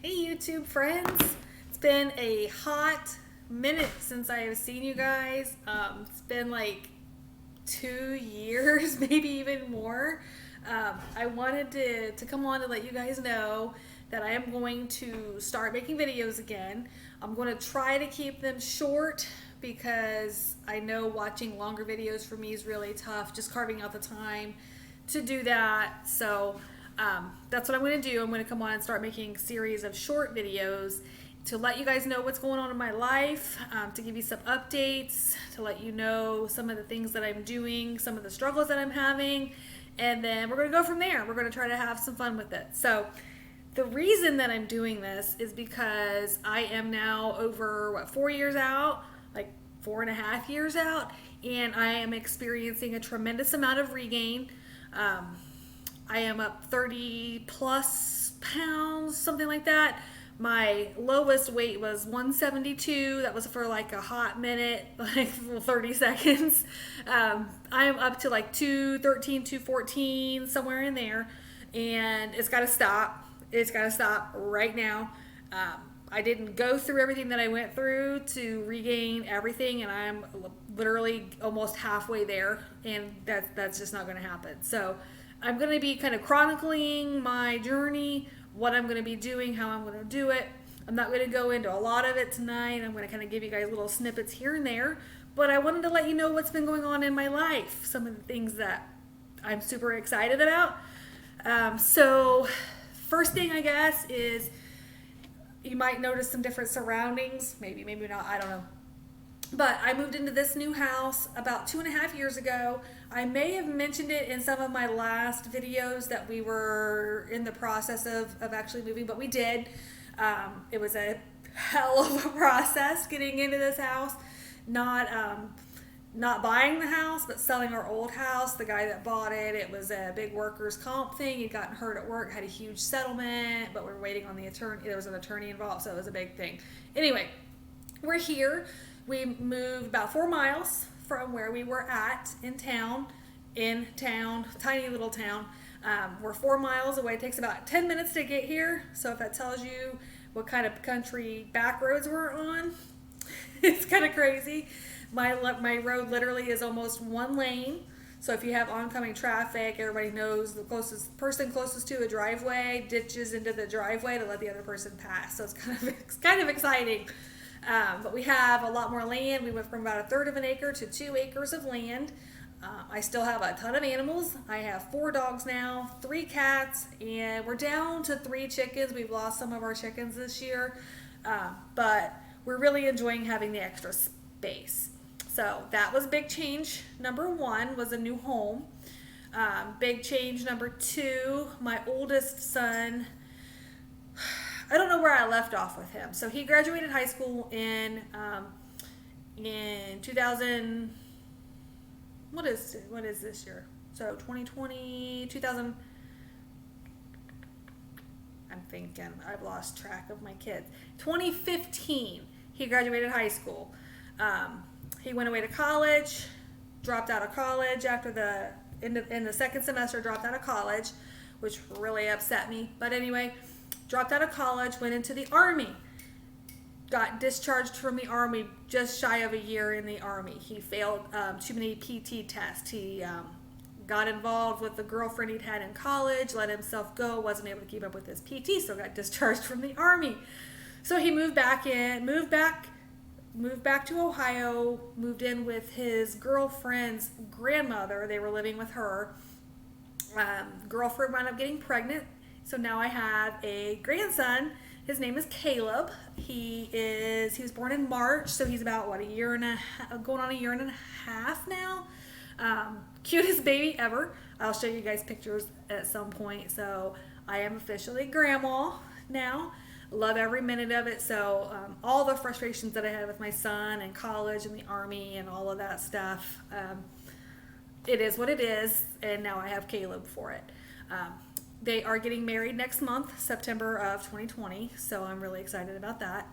Hey YouTube friends, it's been a hot minute since I have seen you guys. It's been like 2 years, maybe even more. I wanted to come on to let you guys know that I am going to start making videos again. I'm going to try to keep them short because I know watching longer videos for me is really tough, just carving out the time to do that. So that's what I'm going to do. I'm going to come on and start making a series of short videos to let you guys know what's going on in my life, to give you some updates, to let you know some of the things that I'm doing, some of the struggles that I'm having, and then we're going to go from there. We're going to try to have some fun with it. So the reason that I'm doing this is because I am now over 4 years out, like 4.5 years out, and I am experiencing a tremendous amount of regain. I am up 30 plus pounds, something like that. My lowest weight was 172. That was for like a hot minute, like 30 seconds. I am up to like 213, 214, somewhere in there. And it's got to stop. It's got to stop right now. I didn't go through everything that I went through to regain everything, and I'm literally almost halfway there, and that's just not going to happen. So I'm going to be kind of chronicling my journey, what I'm going to be doing, how I'm going to do it. I'm not going to go into a lot of it tonight. I'm going to kind of give you guys little snippets here and there, but I wanted to let you know what's been going on in my life, some of the things that I'm super excited about. So first thing I guess is you might notice some different surroundings, maybe not, I don't know. But I moved into this new house about 2.5 years ago. I may have mentioned it in some of my last videos that we were in the process of actually moving, but we did. It was a hell of a process getting into this house. Not not buying the house, but selling our old house. The guy that bought it, it was a big workers' comp thing. He'd gotten hurt at work, had a huge settlement, but we were waiting on the attorney. There was an attorney involved, so it was a big thing. Anyway, we're here. We moved about 4 miles from where we were at in town, tiny little town. We're 4 miles away. It takes about 10 minutes to get here. So if that tells you what kind of country back roads we're on, it's kind of crazy. My road literally is almost one lane. So if you have oncoming traffic, everybody knows the person closest to a driveway ditches into the driveway to let the other person pass. So it's kind of exciting. But we have a lot more land. We went from about a third of an acre to 2 acres of land. I still have a ton of animals. I have 4 dogs now, 3 cats, and we're down to 3 chickens. We've lost some of our chickens this year, but we're really enjoying having the extra space. So that was big change. Number 1 was a new home. Big change number 2, my oldest son, I don't know where I left off with him. So he graduated high school in 2000. What is this year? So 2020, 2000. I'm thinking I've lost track of my kids. 2015, he graduated high school. He went away to college, dropped out of college after in the second semester, dropped out of college, which really upset me. But anyway, dropped out of college, went into the Army, got discharged from the Army just shy of a year in the Army. He failed too many PT tests. He got involved with the girlfriend he'd had in college, let himself go, wasn't able to keep up with his PT, so got discharged from the Army. So he moved back to Ohio, moved in with his girlfriend's grandmother. They were living with her. Girlfriend wound up getting pregnant. So now I have a grandson. His name is Caleb. He was born in March, so he's about a year and a half, going on a year and a half now. Cutest baby ever. I'll show you guys pictures at some point. So I am officially grandma now. Love every minute of it. So all the frustrations that I had with my son and college and the Army and all of that stuff, it is what it is, and now I have Caleb for it. They are getting married next month, September of 2020, so I'm really excited about that.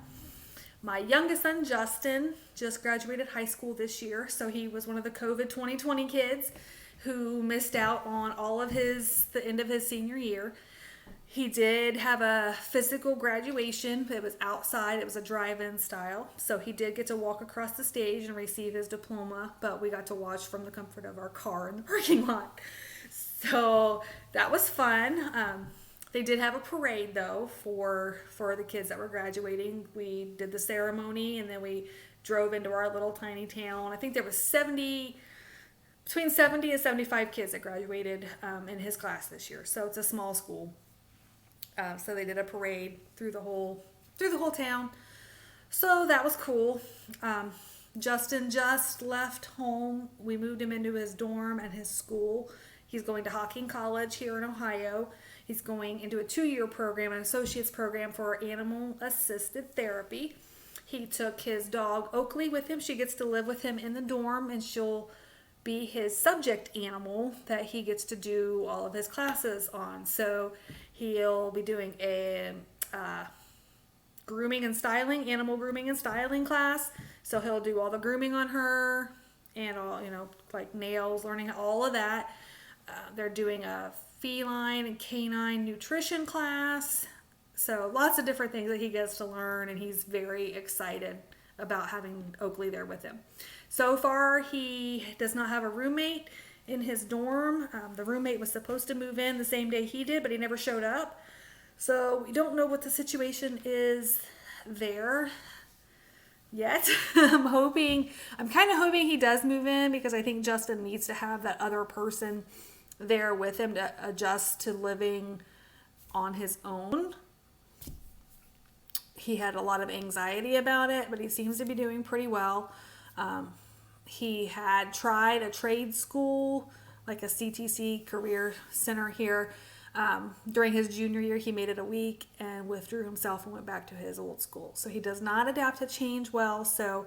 My youngest son, Justin, just graduated high school this year, so he was one of the COVID 2020 kids who missed out on all of the end of his senior year. He did have a physical graduation, but it was outside. It was a drive-in style. So he did get to walk across the stage and receive his diploma, but we got to watch from the comfort of our car in the parking lot. So that was fun. They did have a parade though for the kids that were graduating. We did the ceremony and then we drove into our little tiny town. I think there was between 70 and 75 kids that graduated in his class this year. So it's a small school. So they did a parade through the whole town. So that was cool. Justin just left home. We moved him into his dorm at his school. He's going to Hocking College here in Ohio. He's going into a 2-year program, an associate's program for animal assisted therapy. He took his dog Oakley with him. She gets to live with him in the dorm, and she'll be his subject animal that he gets to do all of his classes on. So he'll be doing a grooming and styling, animal grooming and styling class. So he'll do all the grooming on her and all, like nails, learning all of that. They're doing a feline and canine nutrition class. So lots of different things that he gets to learn, and he's very excited about having Oakley there with him. So far, he does not have a roommate in his dorm. The roommate was supposed to move in the same day he did, but he never showed up. So we don't know what the situation is there yet. I'm kind of hoping he does move in, because I think Justin needs to have that other person there with him to adjust to living on his own. He had a lot of anxiety about it, but he seems to be doing pretty well. He had tried a trade school, like a CTC Career Center here. During his junior year, he made it a week and withdrew himself and went back to his old school. So he does not adapt to change well. So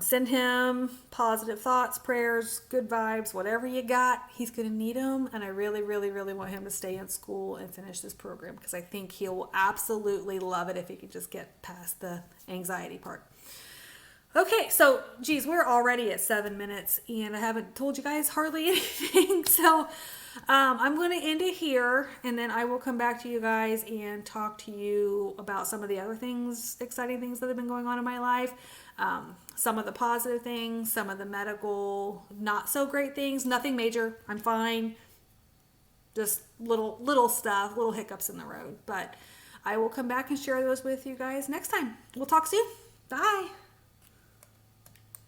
send him positive thoughts, prayers, good vibes, whatever you got. He's going to need them. And I really, really, really want him to stay in school and finish this program, because I think he'll absolutely love it if he could just get past the anxiety part. Okay, so geez, we're already at 7 minutes and I haven't told you guys hardly anything. So I'm going to end it here, and then I will come back to you guys and talk to you about some of the other things, exciting things that have been going on in my life. Some of the positive things, some of the medical, not so great things, nothing major. I'm fine. Just little stuff, little hiccups in the road. But I will come back and share those with you guys next time. We'll talk soon. Bye.